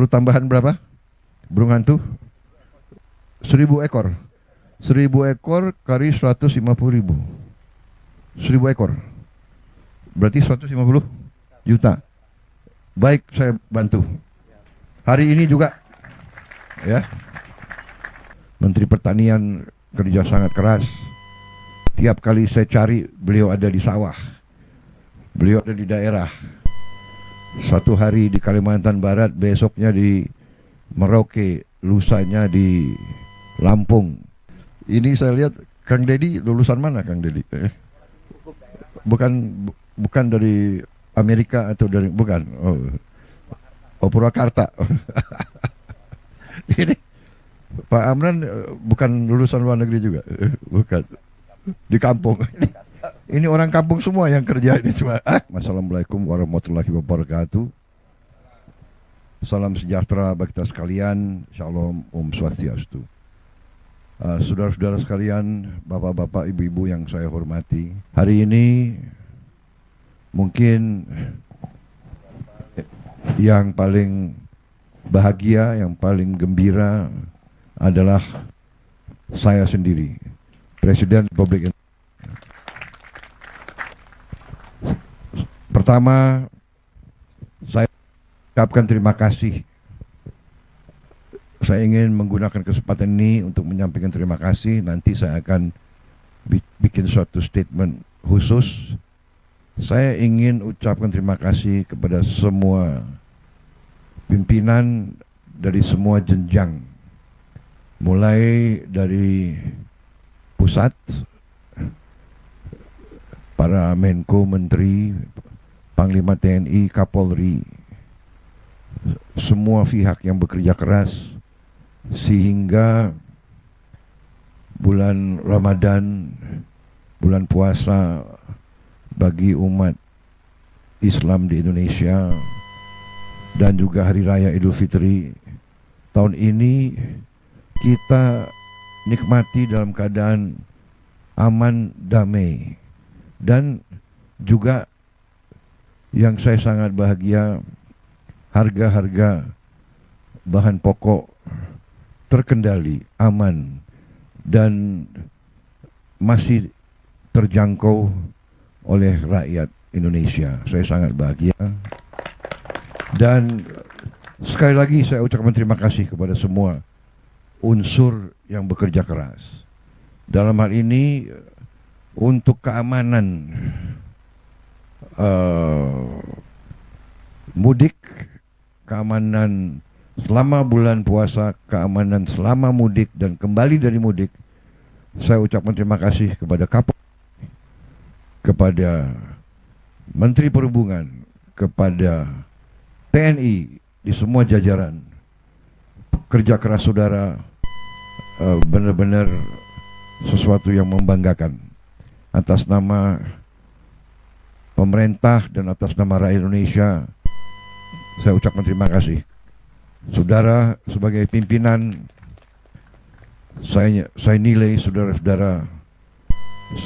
Perlu tambahan berapa? Burung hantu? 1000 ekor. 1000 ekor kali 150.000. 1000 ekor. Berarti 150 juta. Baik, saya bantu. Hari ini juga ya. Menteri Pertanian kerja sangat keras. Tiap kali saya cari, beliau ada di sawah. Beliau ada di daerah. Satu hari di Kalimantan Barat, besoknya di Merauke, lusanya di Lampung. Ini saya lihat Kang Deddy lulusan mana Kang Deddy? Bukan dari Amerika atau dari bukan. Oh Purwakarta. Ini Pak Amran bukan lulusan luar negeri juga, bukan. Di kampung. Ini orang kampung semua yang kerja ini cuma. Assalamualaikum warahmatullahi wabarakatuh. Salam sejahtera bagi kita sekalian. Shalom, Om Swastiastu. Saudara-saudara sekalian, bapak-bapak, ibu-ibu yang saya hormati. Hari ini mungkin yang paling bahagia, yang paling gembira adalah saya sendiri, Presiden Republik Indonesia. Pertama, saya ucapkan terima kasih. Saya ingin menggunakan kesempatan ini untuk menyampaikan terima kasih. Nanti saya akan bikin suatu statement khusus. Saya ingin ucapkan terima kasih kepada semua pimpinan dari semua jenjang, mulai dari pusat, para Menko, Menteri, Panglima TNI, Kapolri, semua pihak yang bekerja keras sehingga bulan Ramadan, bulan puasa bagi umat Islam di Indonesia dan juga Hari Raya Idul Fitri tahun ini kita nikmati dalam keadaan aman, damai. Dan juga yang saya sangat bahagia, harga-harga bahan pokok terkendali, aman, dan masih terjangkau oleh rakyat Indonesia. Saya sangat bahagia. Dan sekali lagi saya ucapkan terima kasih kepada semua unsur yang bekerja keras. Dalam hal ini untuk keamanan mudik, keamanan selama bulan puasa, keamanan selama mudik dan kembali dari mudik, saya ucapkan terima kasih kepada Kapolri, kepada Menteri Perhubungan, kepada TNI di semua jajaran. Kerja keras saudara benar-benar sesuatu yang membanggakan. Atas nama pemerintah dan atas nama rakyat Indonesia, saya ucapkan terima kasih. Saudara sebagai pimpinan, saya nilai saudara-saudara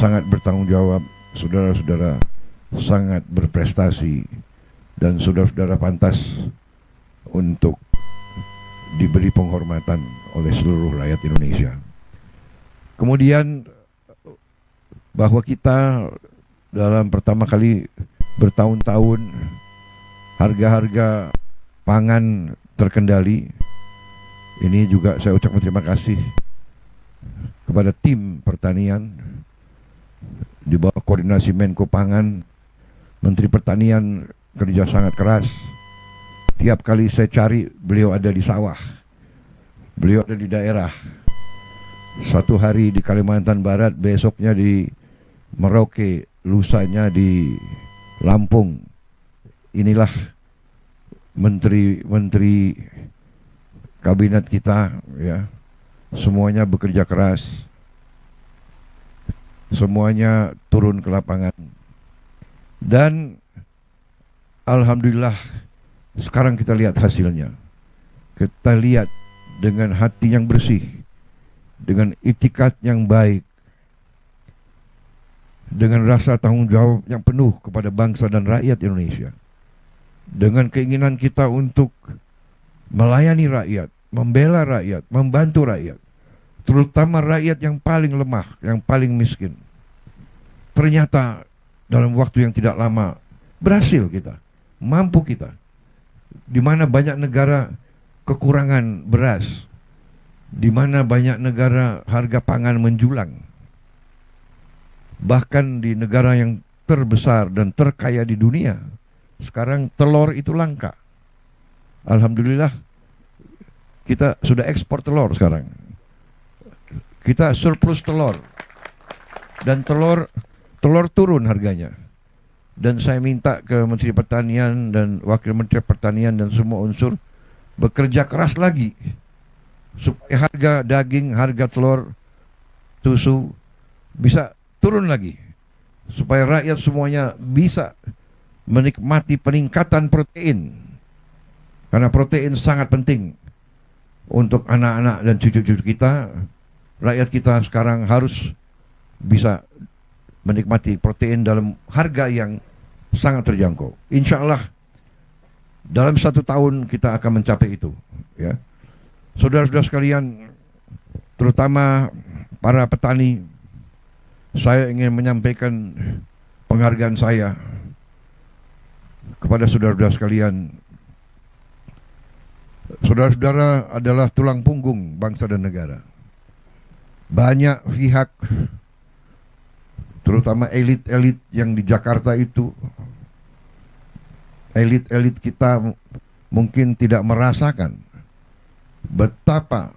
sangat bertanggung jawab, saudara-saudara sangat berprestasi, dan saudara-saudara pantas untuk diberi penghormatan oleh seluruh rakyat Indonesia. Kemudian bahwa kita dalam pertama kali bertahun-tahun harga-harga pangan terkendali. Ini juga saya ucapkan terima kasih kepada tim pertanian di bawah koordinasi Menko Pangan. Menteri Pertanian kerja sangat keras. Tiap kali saya cari, beliau ada di sawah, beliau ada di daerah. Satu hari di Kalimantan Barat, besoknya di Merauke, lusanya di Lampung. Inilah menteri-menteri kabinet kita, ya. Semuanya bekerja keras, semuanya turun ke lapangan, dan alhamdulillah sekarang kita lihat hasilnya. Kita lihat dengan hati yang bersih, dengan itikat yang baik, dengan rasa tanggung jawab yang penuh kepada bangsa dan rakyat Indonesia, dengan keinginan kita untuk melayani rakyat, membela rakyat, membantu rakyat, terutama rakyat yang paling lemah, yang paling miskin. Ternyata dalam waktu yang tidak lama berhasil kita, mampu kita. Di mana banyak negara kekurangan beras, di mana banyak negara harga pangan menjulang. Bahkan di negara yang terbesar dan terkaya di dunia, sekarang telur itu langka. Alhamdulillah kita sudah ekspor telur sekarang. Kita surplus telur. Dan telur turun harganya. Dan saya minta ke Menteri Pertanian dan Wakil Menteri Pertanian dan semua unsur bekerja keras lagi supaya harga daging, harga telur, susu bisa turun lagi, supaya rakyat semuanya bisa menikmati peningkatan protein, karena protein sangat penting untuk anak-anak dan cucu-cucu kita. Rakyat kita sekarang harus bisa menikmati protein dalam harga yang sangat terjangkau. Insya Allah dalam 1 tahun kita akan mencapai itu, ya. Saudara-saudara sekalian, terutama para petani, saya ingin menyampaikan penghargaan saya kepada saudara-saudara sekalian. Saudara-saudara adalah tulang punggung bangsa dan negara. Banyak pihak, terutama elit-elit yang di Jakarta itu, elit-elit kita mungkin tidak merasakan betapa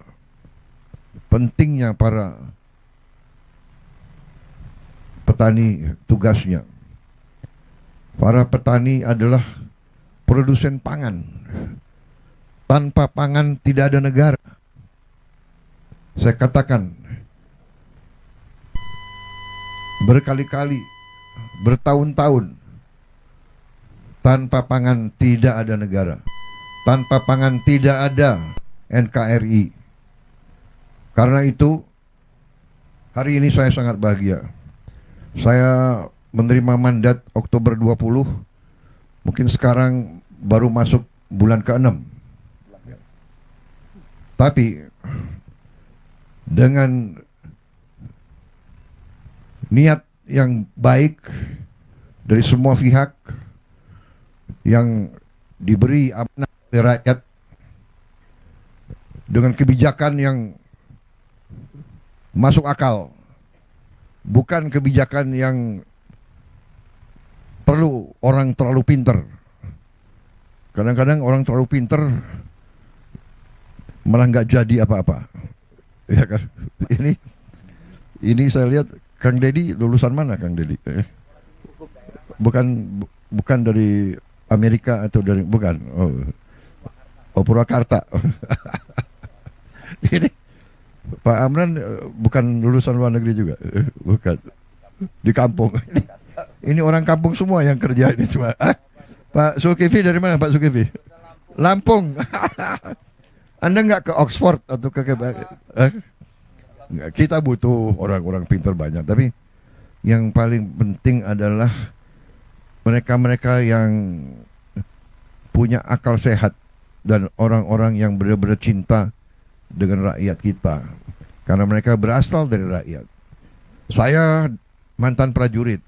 pentingnya para petani tugasnya. Para petani adalah produsen pangan. Tanpa pangan tidak ada negara. Saya katakan berkali-kali, bertahun-tahun, tanpa pangan tidak ada negara. Tanpa pangan tidak ada NKRI. Karena itu hari ini saya sangat bahagia. Saya menerima mandat Oktober 20. Mungkin sekarang baru masuk bulan ke-6. Tapi dengan niat yang baik dari semua pihak yang diberi amanah oleh rakyat, dengan kebijakan yang masuk akal, bukan kebijakan yang perlu orang terlalu pinter. Kadang-kadang orang terlalu pinter malah nggak jadi apa-apa, ya kan? Ini saya lihat Kang Deddy lulusan mana, Kang Deddy? Bukan dari Amerika atau dari, bukan? Oh Purwakarta. Ini Pak Amran bukan lulusan luar negeri juga, bukan, di kampung. Ini orang kampung semua yang kerja ini cuma. Pak Zulkifli dari mana, Pak Zulkifli? Lampung. Anda nggak ke Oxford atau ke kita butuh orang-orang pintar banyak, tapi yang paling penting adalah mereka-mereka yang punya akal sehat dan orang-orang yang benar-benar cinta dengan rakyat kita, karena mereka berasal dari rakyat. Saya mantan prajurit.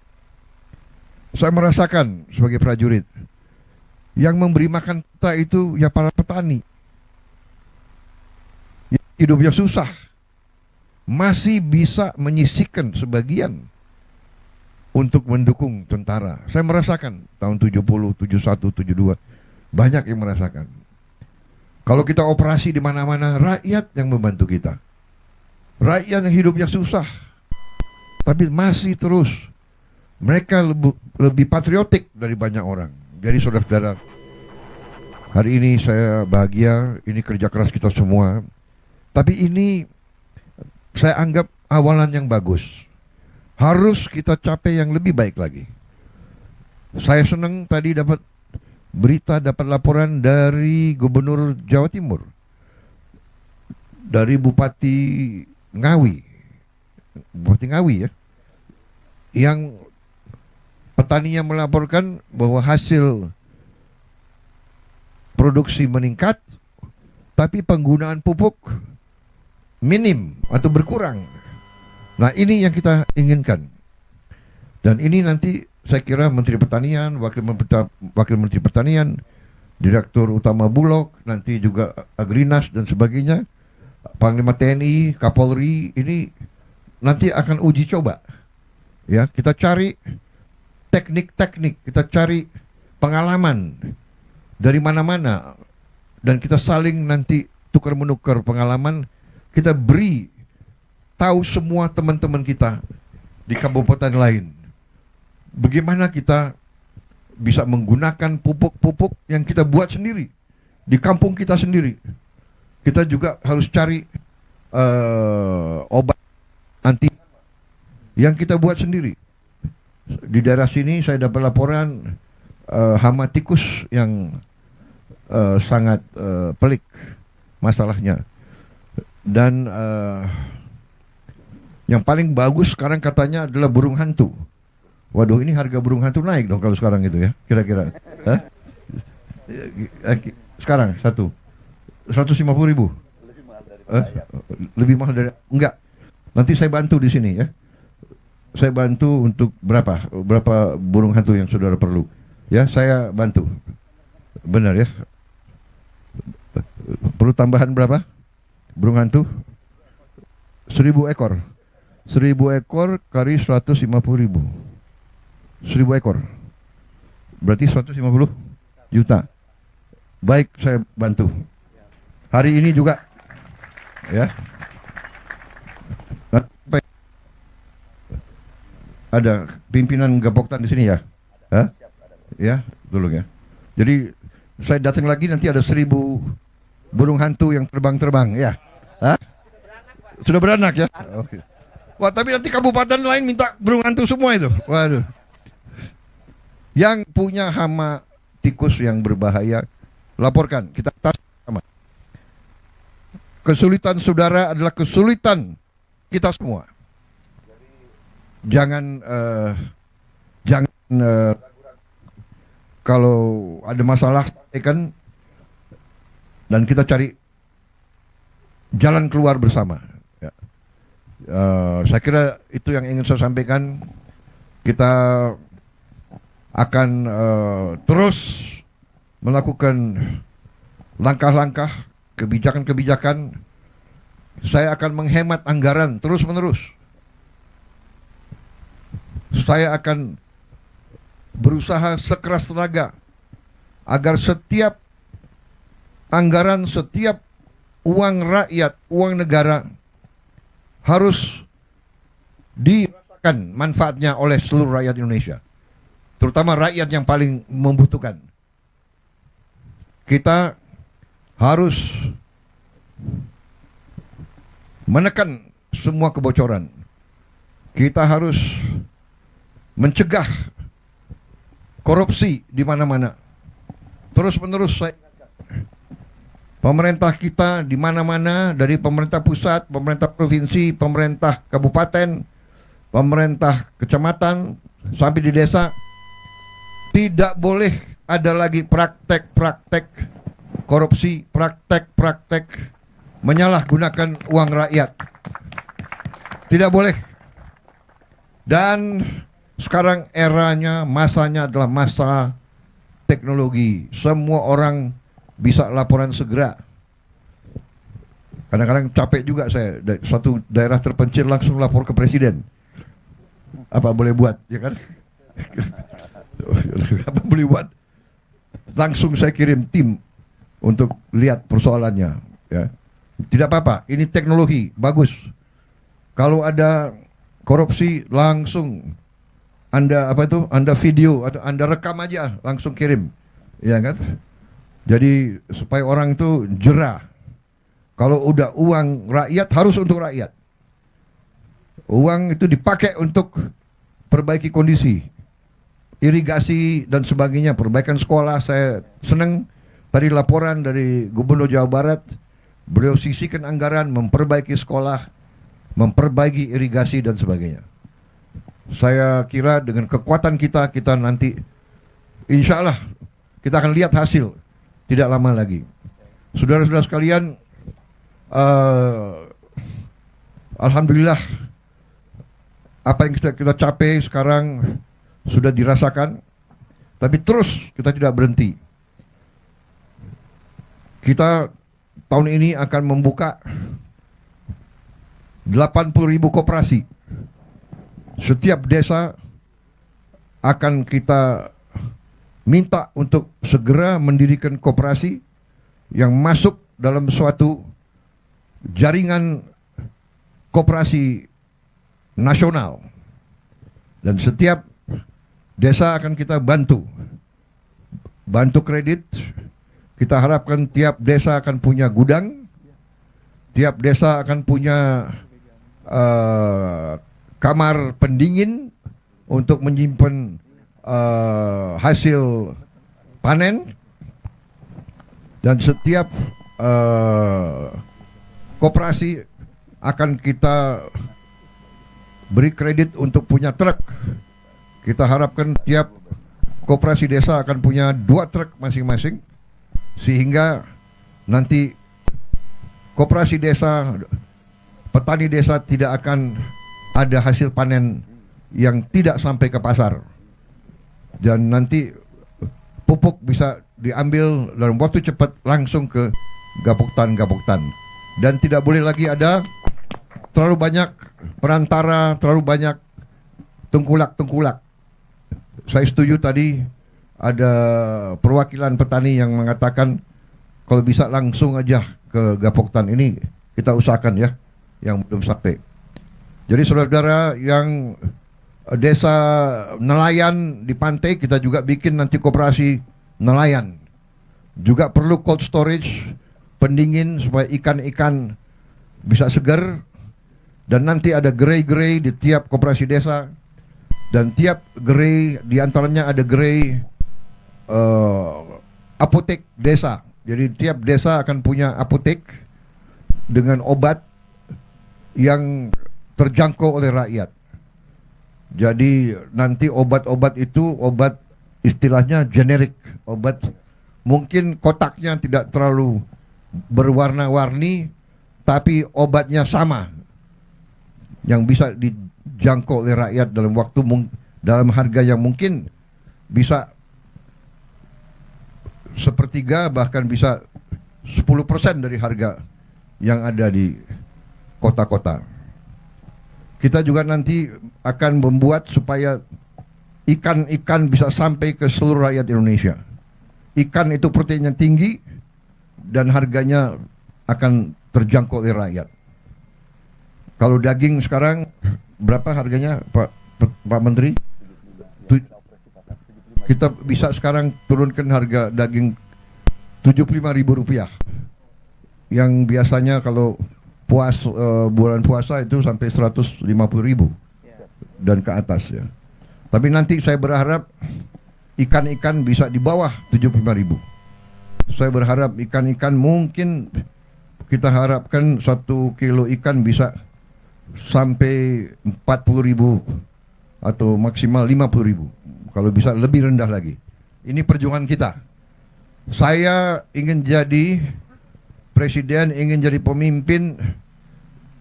Saya merasakan sebagai prajurit yang memberi makan kita itu ya para petani. Hidupnya susah, masih bisa menyisihkan sebagian untuk mendukung tentara. Saya merasakan tahun 70, 71, 72, banyak yang merasakan. Kalau kita operasi di mana-mana, rakyat yang membantu kita. Rakyat yang hidupnya susah, tapi masih terus. Mereka lebih patriotik dari banyak orang. Jadi saudara-saudara, hari ini saya bahagia, ini kerja keras kita semua. Tapi ini saya anggap awalan yang bagus. Harus kita capai yang lebih baik lagi. Saya senang tadi dapat berita, dapat laporan dari Gubernur Jawa Timur, dari Bupati Ngawi ya, yang petaninya melaporkan bahwa hasil produksi meningkat, tapi penggunaan pupuk minim atau berkurang. Nah, ini yang kita inginkan. Dan ini nanti saya kira Menteri Pertanian, Wakil Menteri Pertanian, Direktur Utama Bulog, nanti juga Agrinas dan sebagainya, Panglima TNI, Kapolri, ini nanti akan uji coba. Ya, kita cari teknik-teknik, kita cari pengalaman dari mana-mana, dan kita saling nanti tukar-menukar pengalaman. Kita beri tahu semua teman-teman kita di kabupaten lain bagaimana kita bisa menggunakan pupuk-pupuk yang kita buat sendiri di kampung kita sendiri. Kita juga harus cari obat anti yang kita buat sendiri. Di daerah sini saya dapat laporan hama tikus yang sangat pelik masalahnya. Dan yang paling bagus sekarang katanya adalah burung hantu. Waduh, ini harga burung hantu naik dong kalau sekarang gitu ya, kira-kira. Sekarang 150.000. Lebih mahal dari enggak. Nanti saya bantu di sini ya. Saya bantu untuk berapa burung hantu yang saudara perlu. Ya, saya bantu. Benar ya. Perlu tambahan berapa? Burung hantu 1.000 ekor. 1.000 ekor kali 150.000. 1.000 ekor. Berarti 150 juta. Baik, saya bantu. Hari ini juga. Ya. Ada pimpinan Gapoktan di sini ya? Hah? Ya, tolong ya. Jadi saya datang lagi nanti ada 1.000 burung hantu yang terbang-terbang ya. Hah? Sudah beranak ya? Oke. Wah, tapi nanti kabupaten lain minta burung hantu semua itu. Waduh. Yang punya hama tikus yang berbahaya, laporkan. Kita tas sama. Kesulitan saudara adalah kesulitan kita semua. Jangan kalau ada masalah kan, dan kita cari jalan keluar bersama. Ya. Saya kira itu yang ingin saya sampaikan. Kita akan terus melakukan langkah-langkah, kebijakan-kebijakan. Saya akan menghemat anggaran terus-menerus. Saya akan berusaha sekeras tenaga agar setiap anggaran, setiap uang rakyat, uang negara harus dirasakan manfaatnya oleh seluruh rakyat Indonesia, terutama rakyat yang paling membutuhkan. Kita harus menekan semua kebocoran. Kita harus mencegah korupsi di mana-mana. Terus-menerus saya pemerintah kita di mana-mana, dari pemerintah pusat, pemerintah provinsi, pemerintah kabupaten, pemerintah kecamatan sampai di desa, tidak boleh ada lagi praktek-praktek korupsi, praktek-praktek menyalahgunakan uang rakyat. Tidak boleh. Dan sekarang eranya, masanya adalah masa teknologi. Semua orang bisa laporan segera. Kadang-kadang capek juga saya, suatu daerah terpencil langsung lapor ke presiden. Apa boleh buat, ya kan? Apa boleh buat? Langsung saya kirim tim untuk lihat persoalannya. Ya. Tidak apa-apa, ini teknologi, bagus. Kalau ada korupsi langsung Anda Anda video atau Anda rekam aja, langsung kirim, ya kan? Jadi supaya orang itu jerah. Kalau udah uang rakyat harus untuk rakyat. Uang itu dipakai untuk perbaiki kondisi, irigasi dan sebagainya, perbaikan sekolah. Saya senang tadi laporan dari Gubernur Jawa Barat, beliau sisihkan anggaran memperbaiki sekolah, memperbaiki irigasi dan sebagainya. Saya kira dengan kekuatan kita nanti insya Allah kita akan lihat hasil tidak lama lagi. Saudara-saudara sekalian, alhamdulillah apa yang kita capai sekarang sudah dirasakan, tapi terus kita tidak berhenti. Kita tahun ini akan membuka 80.000 koperasi. Setiap desa akan kita minta untuk segera mendirikan koperasi yang masuk dalam suatu jaringan koperasi nasional. Dan setiap desa akan kita bantu kredit. Kita harapkan tiap desa akan punya gudang, tiap desa akan punya kamar pendingin untuk menyimpan hasil panen, dan setiap koperasi akan kita beri kredit untuk punya truk. Kita harapkan tiap koperasi desa akan punya 2 truk masing-masing, sehingga nanti koperasi desa, petani desa tidak akan ada hasil panen yang tidak sampai ke pasar. Dan nanti pupuk bisa diambil dalam waktu cepat langsung ke gapoktan. Dan tidak boleh lagi ada terlalu banyak perantara, terlalu banyak tengkulak. Saya setuju tadi ada perwakilan petani yang mengatakan kalau bisa langsung aja ke gapoktan. Ini kita usahakan ya, yang belum sampai. Jadi saudara-saudara yang desa nelayan di pantai, kita juga bikin nanti koperasi nelayan. Juga perlu cold storage, pendingin supaya ikan-ikan bisa segar. Dan nanti ada gerai-gerai di tiap koperasi desa. Dan tiap gerai, diantaranya ada gerai apotek desa. Jadi tiap desa akan punya apotek dengan obat yang terjangkau oleh rakyat. Jadi nanti obat-obat itu obat istilahnya generik, obat mungkin kotaknya tidak terlalu berwarna-warni, tapi obatnya sama, yang bisa dijangkau oleh rakyat dalam waktu dalam harga yang mungkin bisa sepertiga, bahkan bisa 10% dari harga yang ada di kota-kota. Kita juga nanti akan membuat supaya ikan-ikan bisa sampai ke seluruh rakyat Indonesia. Ikan itu proteinnya tinggi dan harganya akan terjangkau oleh rakyat. Kalau daging sekarang berapa harganya, Pak Menteri? Kita bisa sekarang turunkan harga daging Rp75.000, yang biasanya kalau bulan puasa itu sampai 150.000 dan ke atas ya. Tapi nanti saya berharap ikan-ikan bisa di bawah 75.000. Saya berharap ikan-ikan mungkin kita harapkan 1 kilo ikan bisa sampai 40.000 atau maksimal 50.000. Kalau bisa lebih rendah lagi. Ini perjuangan kita. Saya ingin jadi presiden, ingin jadi pemimpin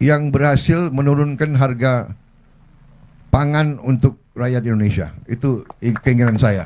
yang berhasil menurunkan harga pangan untuk rakyat Indonesia. Itu keinginan saya.